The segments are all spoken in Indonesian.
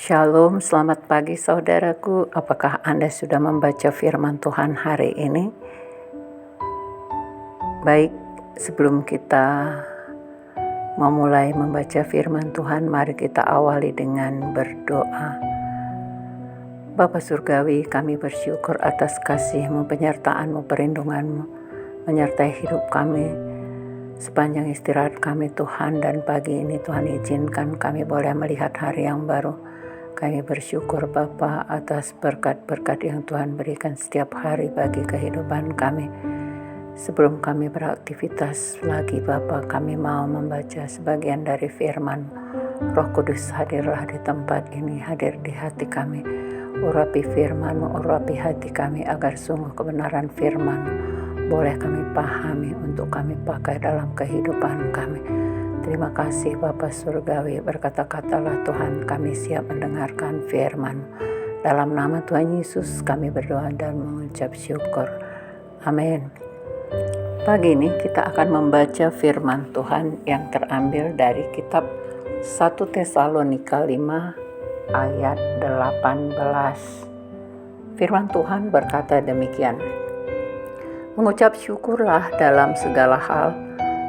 Shalom, selamat pagi saudaraku. Apakah Anda sudah membaca firman Tuhan hari ini? Baik, sebelum kita memulai membaca firman Tuhan, mari kita awali dengan berdoa. Bapa Surgawi, kami bersyukur atas kasih-Mu, penyertaan-Mu, perlindungan-Mu, menyertai hidup kami sepanjang istirahat kami Tuhan. Dan pagi ini Tuhan izinkan kami boleh melihat hari yang baru. Kami bersyukur Bapa atas berkat-berkat yang Tuhan berikan setiap hari bagi kehidupan kami. Sebelum kami beraktivitas lagi Bapa, kami mau membaca sebagian dari firman. Roh Kudus hadirlah di tempat ini, hadir di hati kami. Urapi firman-Mu, urapi hati kami agar sungguh kebenaran firman boleh kami pahami untuk kami pakai dalam kehidupan kami. Terima kasih Bapa Surgawi, berkata-katalah Tuhan, kami siap mendengarkan firman. Dalam nama Tuhan Yesus kami berdoa dan mengucap syukur. Amin. Pagi ini kita akan membaca firman Tuhan yang terambil dari kitab 1 Tesalonika 5 ayat 18. Firman Tuhan berkata demikian. Mengucap syukurlah dalam segala hal,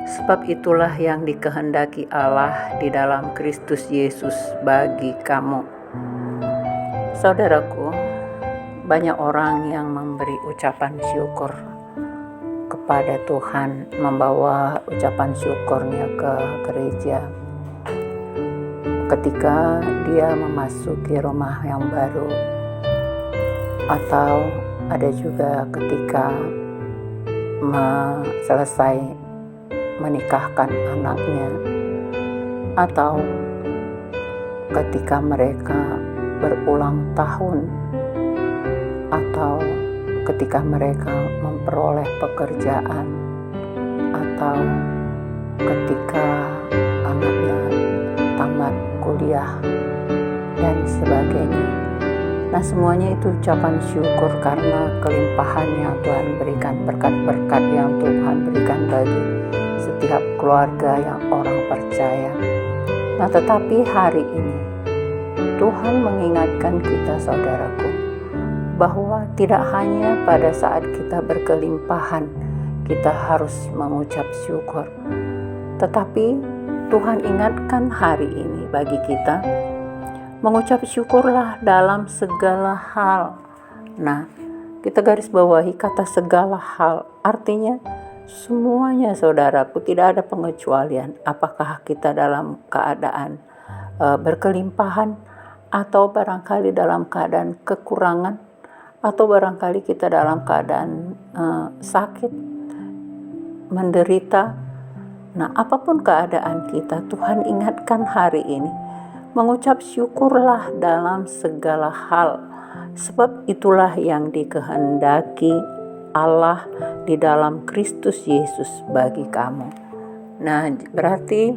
sebab itulah yang dikehendaki Allah di dalam Kristus Yesus bagi kamu. Saudaraku, banyak orang yang memberi ucapan syukur kepada Tuhan, membawa ucapan syukurnya ke gereja ketika dia memasuki rumah yang baru, atau ada juga ketika selesai menikahkan anaknya, atau ketika mereka berulang tahun, atau ketika mereka memperoleh pekerjaan, atau ketika anaknya tamat kuliah dan sebagainya. Nah, semuanya itu ucapan syukur karena kelimpahan yang Tuhan berikan, berkat-berkat yang Tuhan berikan bagi setiap keluarga yang orang percaya. Nah, tetapi hari ini Tuhan mengingatkan kita saudaraku, bahwa tidak hanya pada saat kita berkelimpahan kita harus mengucap syukur, tetapi Tuhan ingatkan hari ini bagi kita, mengucap syukurlah dalam segala hal. Nah, kita garis bawahi kata segala hal, artinya semuanya saudaraku, tidak ada pengecualian. Apakah kita dalam keadaan berkelimpahan, atau barangkali dalam keadaan kekurangan, atau barangkali kita dalam keadaan sakit, menderita. Nah, apapun keadaan kita, Tuhan ingatkan hari ini, mengucap syukurlah dalam segala hal, sebab itulah yang dikehendaki Allah di dalam Kristus Yesus bagi kamu. Nah, berarti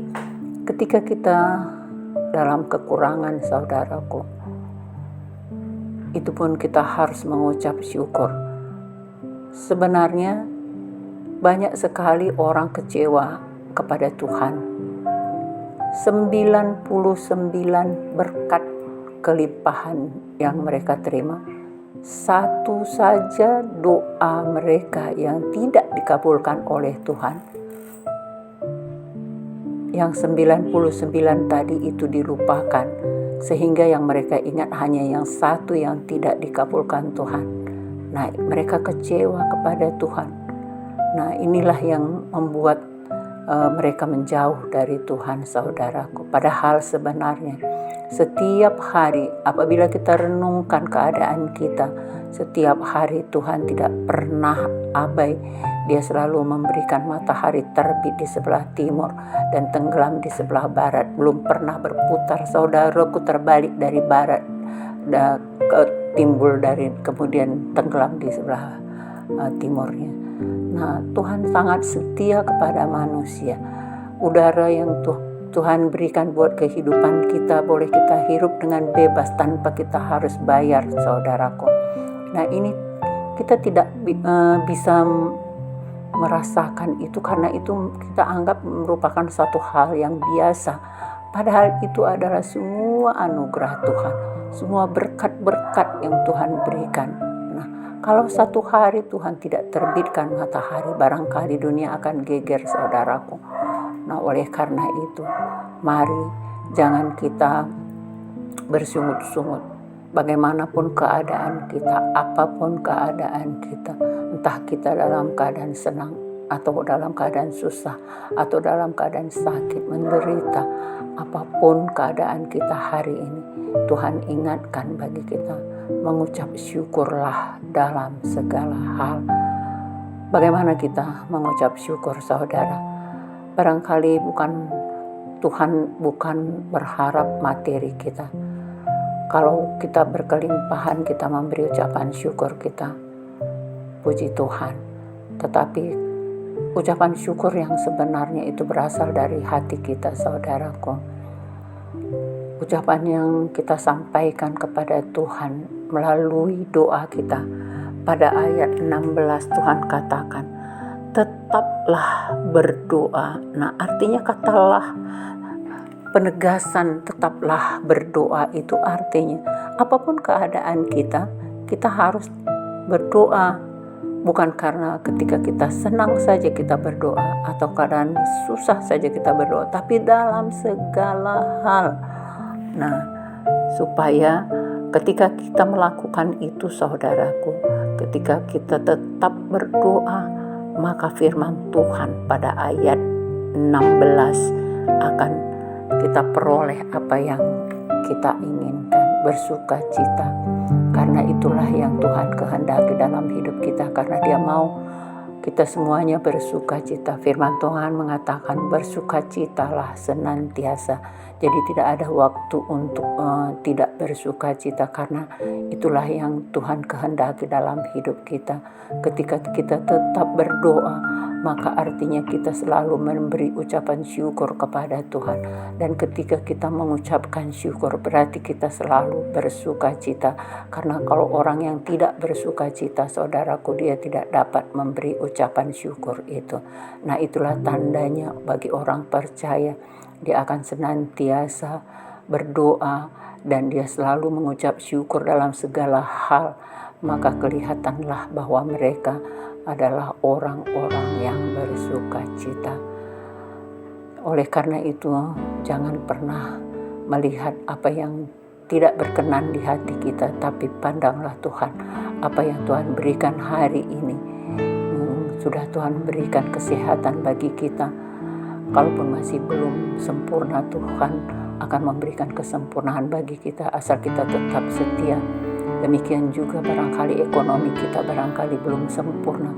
ketika kita dalam kekurangan saudaraku, itu pun kita harus mengucap syukur. Sebenarnya banyak sekali orang kecewa kepada Tuhan. 99 berkat kelimpahan yang mereka terima, satu saja doa mereka yang tidak dikabulkan oleh Tuhan. Yang 99 tadi itu dilupakan, sehingga yang mereka ingat hanya yang satu yang tidak dikabulkan Tuhan. Nah, mereka kecewa kepada Tuhan. Nah, inilah yang membuat mereka menjauh dari Tuhan saudaraku. Padahal sebenarnya setiap hari apabila kita renungkan keadaan kita, setiap hari Tuhan tidak pernah abai. Dia selalu memberikan matahari terbit di sebelah timur dan tenggelam di sebelah barat. Belum pernah berputar saudaraku terbalik dari barat timbul dari kemudian tenggelam di sebelah timurnya. Nah, Tuhan sangat setia kepada manusia. Udara yang Tuhan berikan buat kehidupan kita, boleh kita hirup dengan bebas tanpa kita harus bayar saudaraku. Nah, ini kita tidak bisa merasakan itu karena itu kita anggap merupakan satu hal yang biasa. Padahal itu adalah semua anugerah Tuhan, semua berkat-berkat yang Tuhan berikan. Nah, kalau satu hari Tuhan tidak terbitkan matahari, barangkali dunia akan geger, saudaraku. Nah, oleh karena itu, mari jangan kita bersungut-sungut. Bagaimanapun keadaan kita, apapun keadaan kita, entah kita dalam keadaan senang atau dalam keadaan susah atau dalam keadaan sakit, menderita, apapun keadaan kita hari ini, Tuhan ingatkan bagi kita mengucap syukurlah dalam segala hal. Bagaimana kita mengucap syukur, saudara? Barangkali Tuhan bukan berharap materi kita. Kalau kita berkelimpahan, kita memberi ucapan syukur kita, puji Tuhan. Tetapi ucapan syukur yang sebenarnya itu berasal dari hati kita, saudaraku. Ucapan yang kita sampaikan kepada Tuhan melalui doa kita. Pada ayat 16 Tuhan katakan, tetaplah berdoa. Nah, artinya katalah, penegasan tetaplah berdoa itu artinya apapun keadaan kita harus berdoa. Bukan karena ketika kita senang saja kita berdoa atau keadaan susah saja kita berdoa, tapi dalam segala hal. Nah, supaya ketika kita melakukan itu, saudaraku, ketika kita tetap berdoa, maka firman Tuhan pada ayat 16 akan kita peroleh apa yang kita inginkan, bersukacita. Karena itulah yang Tuhan kehendaki dalam hidup kita, karena Dia mau kita semuanya bersukacita. Firman Tuhan mengatakan bersukacitalah senantiasa. Jadi tidak ada waktu untuk tidak bersukacita, karena itulah yang Tuhan kehendaki dalam hidup kita. Ketika kita tetap berdoa, maka artinya kita selalu memberi ucapan syukur kepada Tuhan. Dan ketika kita mengucapkan syukur, berarti kita selalu bersukacita. Karena kalau orang yang tidak bersukacita, saudaraku, dia tidak dapat memberi ucapan syukur itu. Nah, itulah tandanya bagi orang percaya. Dia akan senantiasa berdoa dan dia selalu mengucap syukur dalam segala hal. Maka kelihatanlah bahwa mereka adalah orang-orang yang bersukacita. Oleh karena itu, jangan pernah melihat apa yang tidak berkenan di hati kita, tapi pandanglah Tuhan, apa yang Tuhan berikan hari ini. Sudah Tuhan berikan kesehatan bagi kita. Kalaupun masih belum sempurna, Tuhan akan memberikan kesempurnaan bagi kita asal kita tetap setia. Demikian juga barangkali ekonomi kita barangkali belum sempurna,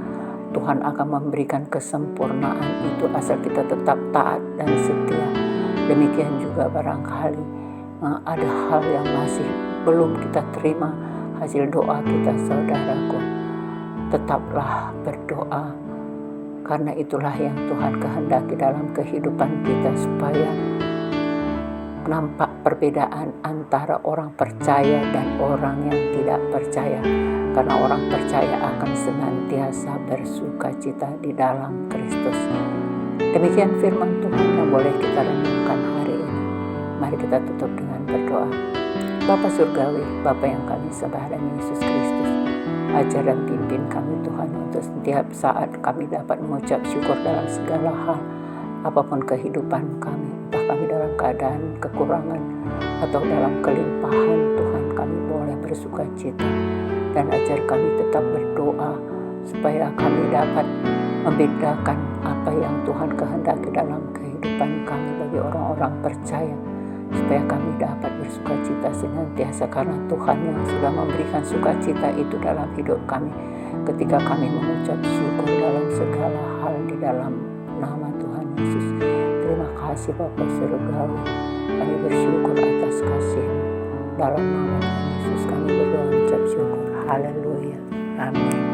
Tuhan akan memberikan kesempurnaan itu asal kita tetap taat dan setia. Demikian juga barangkali ada hal yang masih belum kita terima hasil doa kita, saudaraku. Tetaplah berdoa, karena itulah yang Tuhan kehendaki dalam kehidupan kita, supaya nampak perbedaan antara orang percaya dan orang yang tidak percaya. Karena orang percaya akan senantiasa bersukacita di dalam Kristus. Demikian firman Tuhan yang boleh kita renungkan hari ini. Mari kita tutup dengan berdoa. Bapa Surgawi, Bapa yang kami sembah dalam Yesus Kristus, ajar dan pimpin kami Tuhan, untuk setiap saat kami dapat mengucap syukur dalam segala hal, apapun kehidupan kami, entah kami dalam keadaan kekurangan atau dalam kelimpahan. Tuhan, kami boleh bersukacita, dan ajar kami tetap berdoa supaya kami dapat membedakan apa yang Tuhan kehendaki dalam kehidupan kami bagi orang-orang percaya, supaya kami dapat bersukacita senantiasa, karena Tuhan yang sudah memberikan sukacita itu dalam hidup kami ketika kami mengucap syukur dalam segala hal di dalam nama Tuhan Yesus. Terima kasih Bapa Surgawi, kami bersyukur atas kasih-Mu. Dalam nama Tuhan Yesus kami berdoa, ucap syukur. Haleluya. Amin.